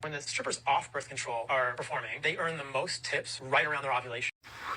When the strippers off birth control are performing, they earn the most tips right around their ovulation.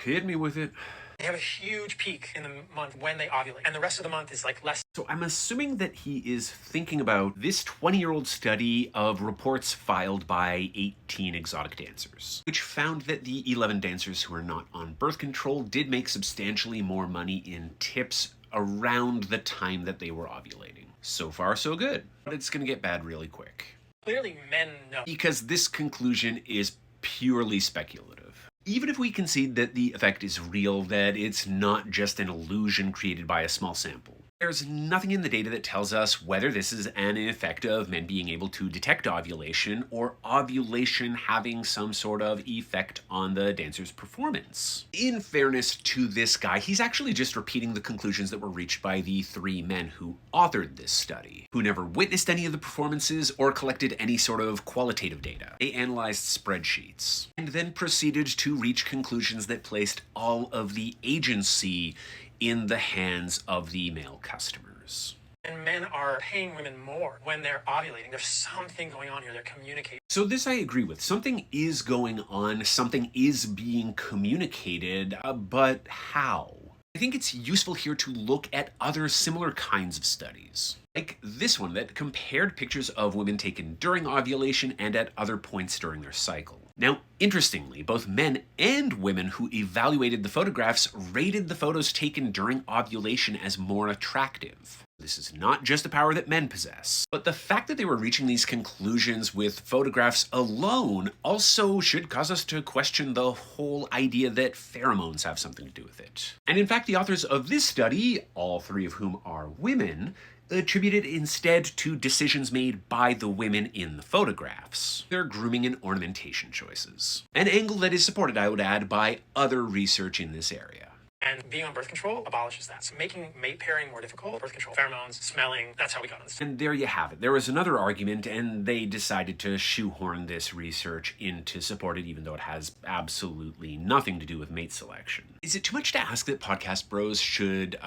Hit me with it. They have a huge peak in the month when they ovulate, and the rest of the month is like less. So I'm assuming that he is thinking about this 20-year-old study of reports filed by 18 exotic dancers, which found that the 11 dancers who are not on birth control did make substantially more money in tips around the time that they were ovulating. So far, so good. But it's gonna get bad really quick. Clearly, men know. Because this conclusion is purely speculative. Even if we concede that the effect is real, that it's not just an illusion created by a small sample, there's nothing in the data that tells us whether this is an effect of men being able to detect ovulation or ovulation having some sort of effect on the dancer's performance. In fairness to this guy, he's actually just repeating the conclusions that were reached by the 3 men who authored this study, who never witnessed any of the performances or collected any sort of qualitative data. They analyzed spreadsheets and then proceeded to reach conclusions that placed all of the agency in the hands of the male customers. And men are paying women more when they're ovulating. There's something going on here. They're communicating. So this I agree with. Something is going on, something is being communicated, but how? I think it's useful here to look at other similar kinds of studies, like this one that compared pictures of women taken during ovulation and at other points during their cycle. Now, interestingly, both men and women who evaluated the photographs rated the photos taken during ovulation as more attractive. This is not just a power that men possess, but the fact that they were reaching these conclusions with photographs alone also should cause us to question the whole idea that pheromones have something to do with it. And in fact, the authors of this study, all 3 of whom are women, attributed instead to decisions made by the women in the photographs, their grooming and ornamentation choices. An angle that is supported, I would add, by other research in this area. And being on birth control abolishes that. So making mate pairing more difficult, birth control, pheromones, smelling, that's how we got on this. And there you have it. There was another argument, and they decided to shoehorn this research in to support it, even though it has absolutely nothing to do with mate selection. Is it too much to ask that Podcast Bros should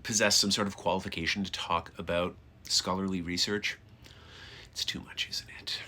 possess some sort of qualification to talk about scholarly research? It's too much, isn't it?